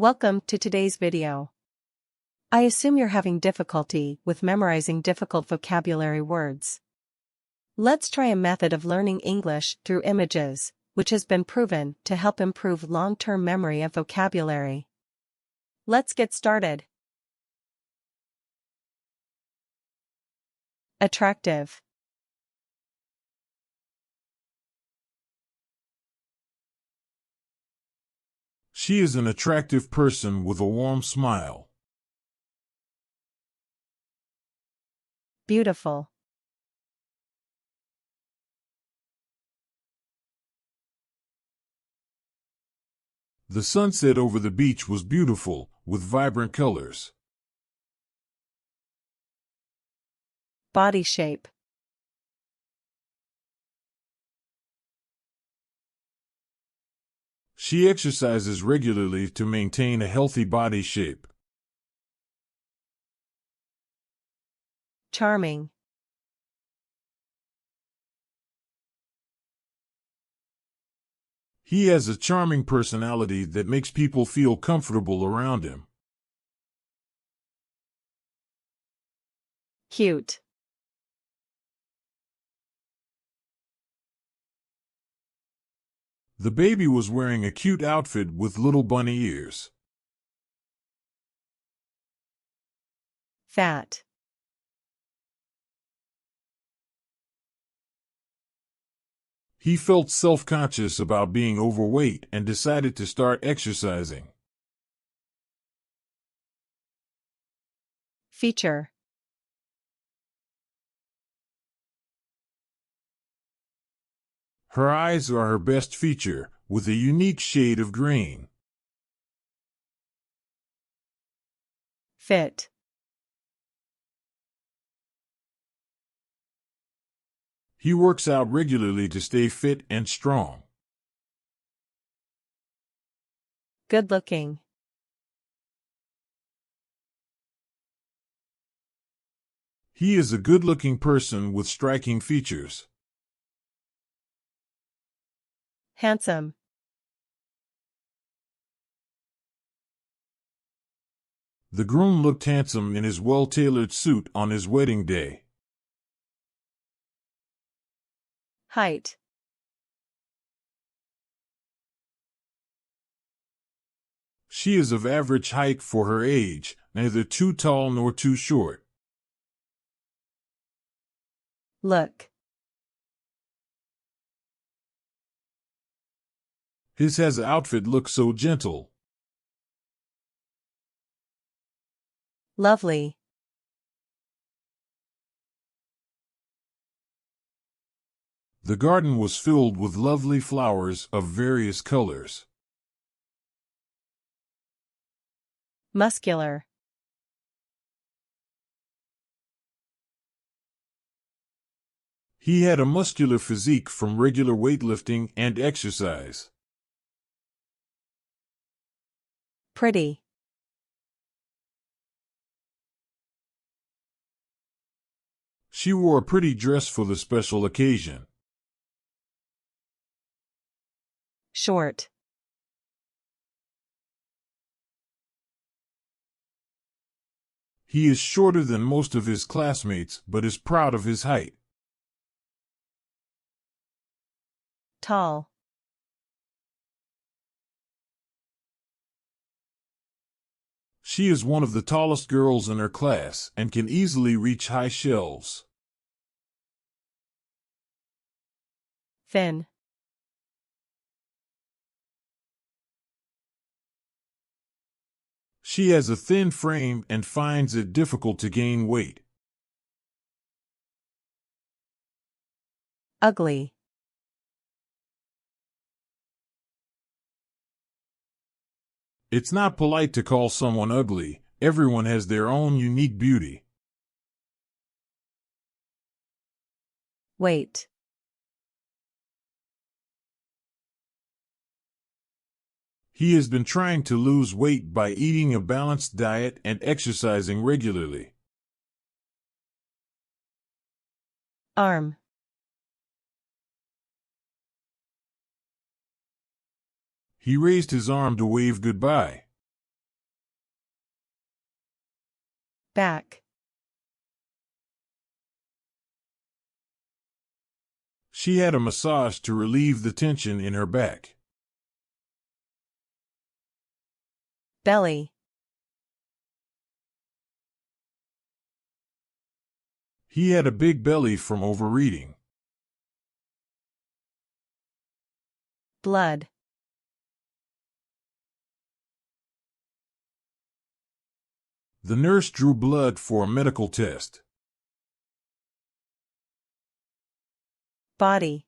Welcome to today's video. I assume you're having difficulty with memorizing difficult vocabulary words. Let's try a method of learning English through images, which has been proven to help improve long-term memory of vocabulary. Let's get started. Attractive. She is an attractive person with a warm smile. Beautiful. The sunset over the beach was beautiful, with vibrant colors. Body shape. She exercises regularly to maintain a healthy body shape. Charming. He has a charming personality that makes people feel comfortable around him. Cute. The baby was wearing a cute outfit with little bunny ears. Fat. He felt self-conscious about being overweight and decided to start exercising. Feature. Her eyes are her best feature, with a unique shade of green. Fit. He works out regularly to stay fit and strong. Good looking. He is a good-looking person with striking features. Handsome. The groom looked handsome in his well-tailored suit on his wedding day. Height. She is of average height for her age, neither too tall nor too short. Look. His outfit looks so gentle. Lovely. The garden was filled with lovely flowers of various colors. Muscular. He had a muscular physique from regular weightlifting and exercise. Pretty. She wore a pretty dress for the special occasion. Short. He is shorter than most of his classmates, but is proud of his height. Tall. She is one of the tallest girls in her class and can easily reach high shelves. Thin. She has a thin frame and finds it difficult to gain weight. Ugly. It's not polite to call someone ugly. Everyone has their own unique beauty. Weight. He has been trying to lose weight by eating a balanced diet and exercising regularly. Arm. He raised his arm to wave goodbye. Back. She had a massage to relieve the tension in her back. Belly. He had a big belly from overeating. Blood. The nurse drew blood for a medical test. Body.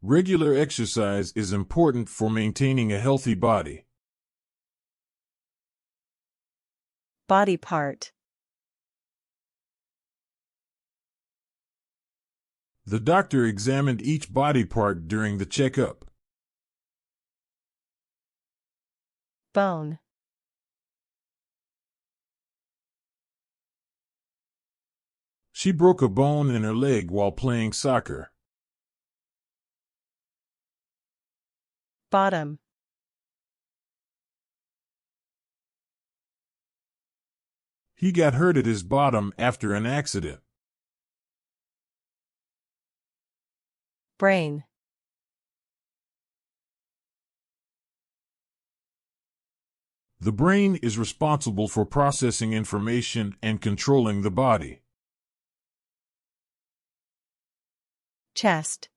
Regular exercise is important for maintaining a healthy body. Body part. The doctor examined each body part during the checkup. Bone. She broke a bone in her leg while playing soccer. Bottom. He got hurt at his bottom after an accident. Brain. The brain is responsible for processing information and controlling the body. Chest.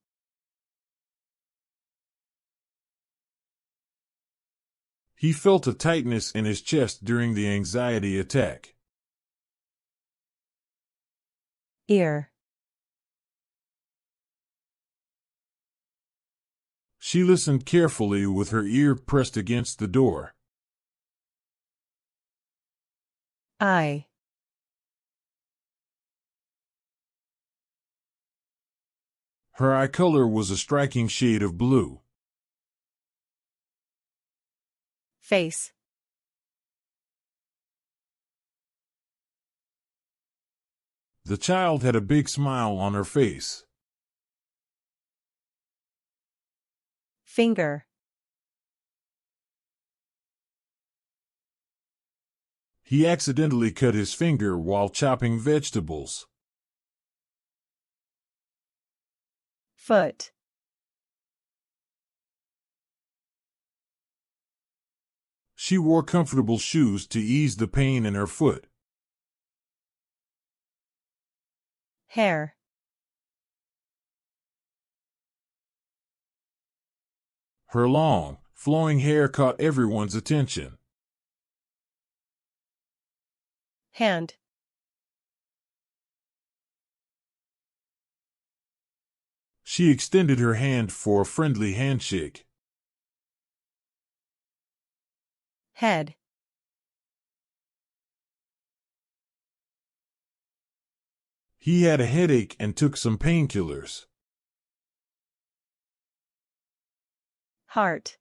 He felt a tightness in his chest during the anxiety attack. Ear. She listened carefully with her ear pressed against the door. Eye. Her eye color was a striking shade of blue. Face. The child had a big smile on her face. Finger. He accidentally cut his finger while chopping vegetables. Foot. She wore comfortable shoes to ease the pain in her foot. Hair. Her long, flowing hair caught everyone's attention. Hand. She extended her hand for a friendly handshake. Head. He had a headache and took some painkillers. Heart.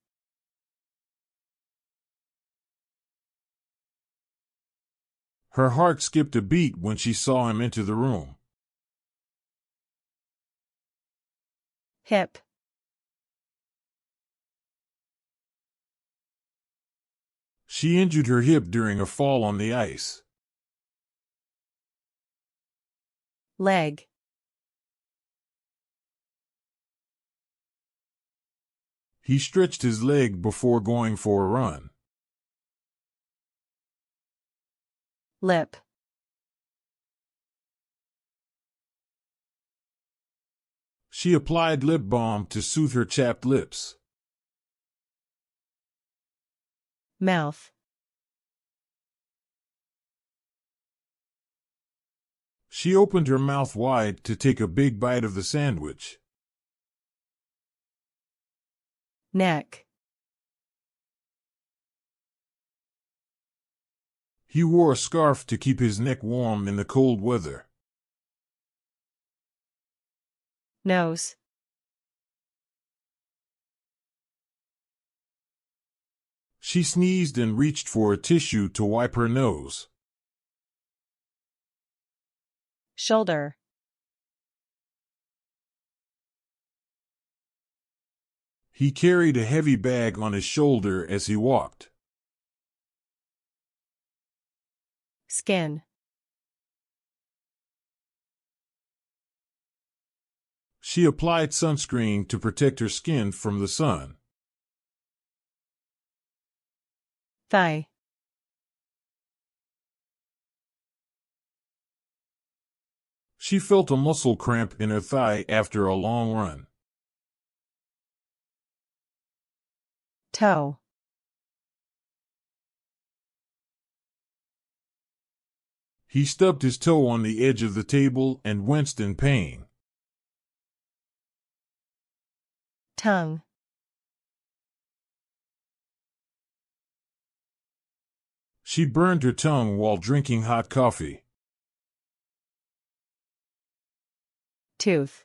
Her heart skipped a beat when she saw him enter the room. Hip. She injured her hip during a fall on the ice. Leg. He stretched his leg before going for a run. Lip. She applied lip balm to soothe her chapped lips. Mouth. She opened her mouth wide to take a big bite of the sandwich. Neck. He wore a scarf to keep his neck warm in the cold weather. Nose. She sneezed and reached for a tissue to wipe her nose. Shoulder. He carried a heavy bag on his shoulder as he walked. Skin. She applied sunscreen to protect her skin from the sun. Thigh. She felt a muscle cramp in her thigh after a long run. Toe. He stubbed his toe on the edge of the table and winced in pain. Tongue. She burned her tongue while drinking hot coffee. Tooth.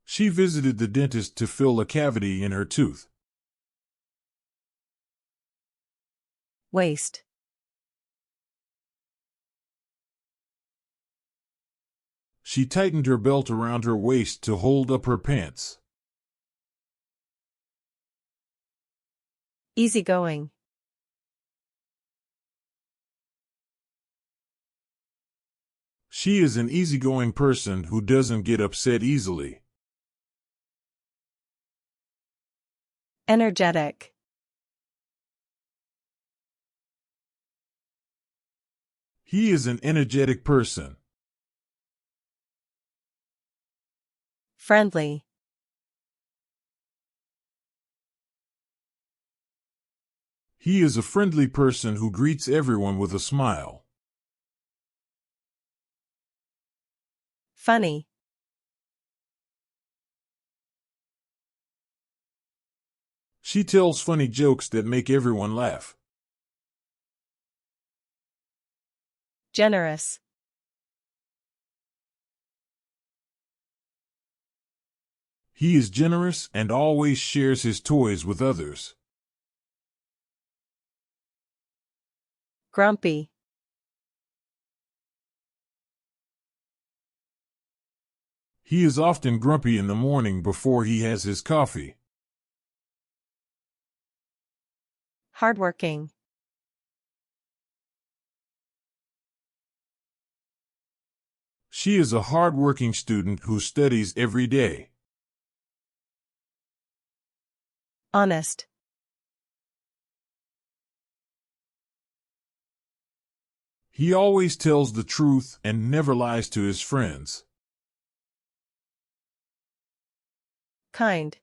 She visited the dentist to fill a cavity in her tooth. Waist. She tightened her belt around her waist to hold up her pants. Easygoing. She is an easygoing person who doesn't get upset easily. Energetic. He is an energetic person. Friendly. He is a friendly person who greets everyone with a smile. Funny. She tells funny jokes that make everyone laugh. Generous. He is generous and always shares his toys with others. Grumpy. He is often grumpy in the morning before he has his coffee. Hardworking. She is a hard-working student who studies every day. Honest. He always tells the truth and never lies to his friends. Kind.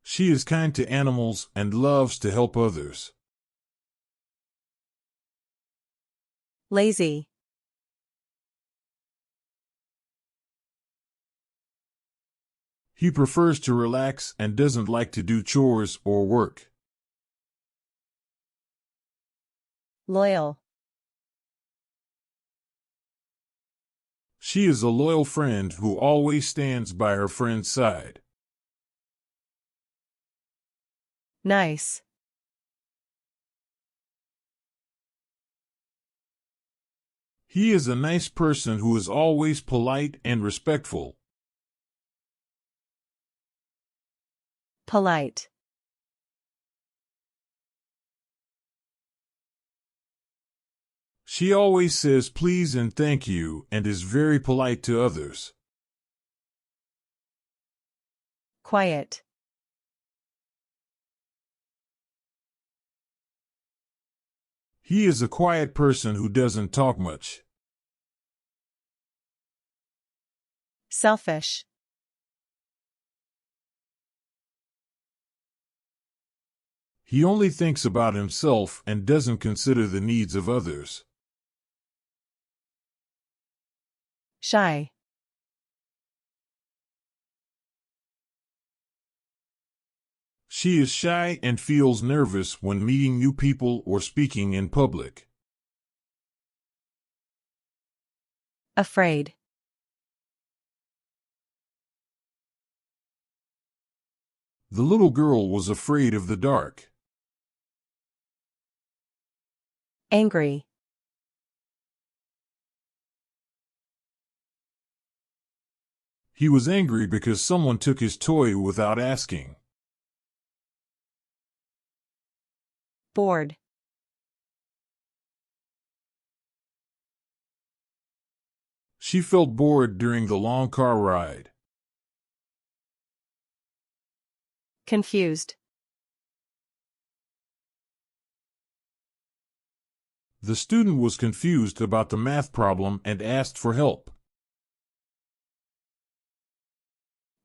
She is kind to animals and loves to help others. Lazy. He prefers to relax and doesn't like to do chores or work. Loyal. She is a loyal friend who always stands by her friend's side. Nice. He is a nice person who is always polite and respectful. Polite. She always says please and thank you and is very polite to others. Quiet. He is a quiet person who doesn't talk much. Selfish. He only thinks about himself and doesn't consider the needs of others. Shy. She is shy and feels nervous when meeting new people or speaking in public. Afraid. The little girl was afraid of the dark. Angry. He was angry because someone took his toy without asking. Bored. She felt bored during the long car ride. Confused. The student was confused about the math problem and asked for help.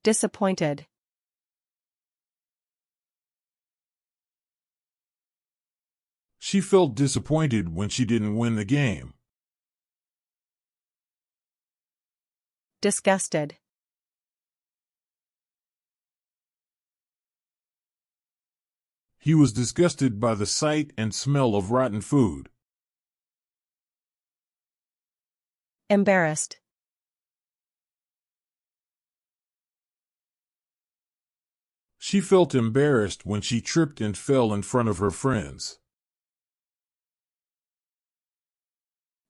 Disappointed. She felt disappointed when she didn't win the game. Disgusted. He was disgusted by the sight and smell of rotten food. Embarrassed. She felt embarrassed when she tripped and fell in front of her friends.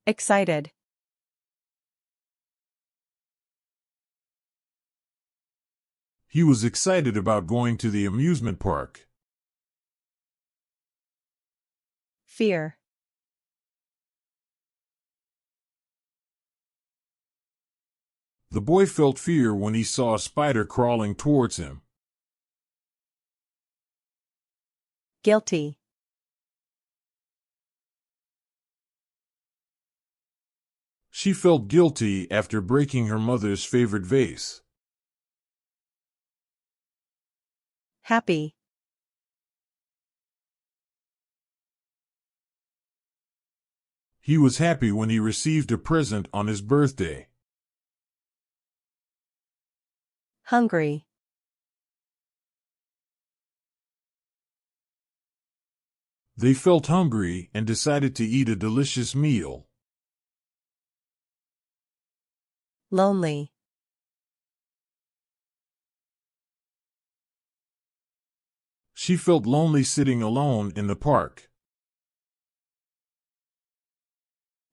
Excited. He was excited about going to the amusement park. Fear. The boy felt fear when he saw a spider crawling towards him. Guilty. She felt guilty after breaking her mother's favorite vase. Happy. He was happy when he received a present on his birthday. Hungry. They felt hungry and decided to eat a delicious meal. Lonely. She felt lonely sitting alone in the park.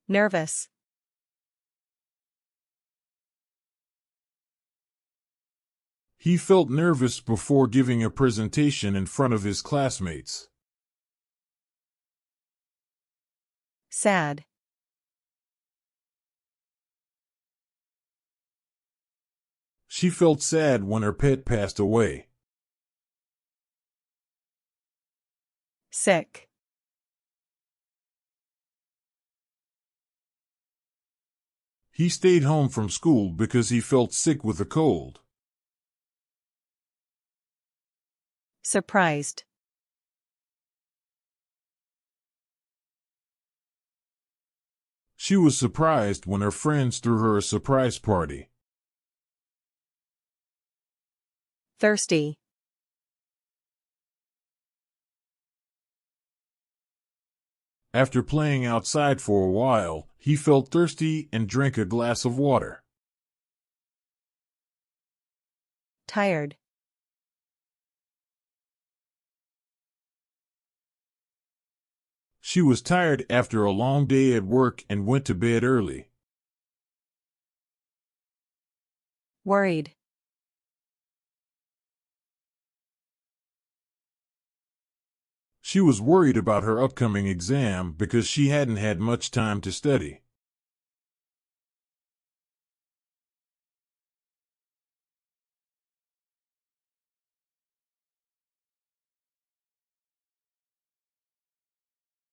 Nervous. He felt nervous before giving a presentation in front of his classmates. Sad. She felt sad when her pet passed away. Sick. He stayed home from school because he felt sick with a cold. Surprised. She was surprised when her friends threw her a surprise party. Thirsty. After playing outside for a while, he felt thirsty and drank a glass of water. Tired. She was tired after a long day at work and went to bed early. Worried. She was worried about her upcoming exam because she hadn't had much time to study.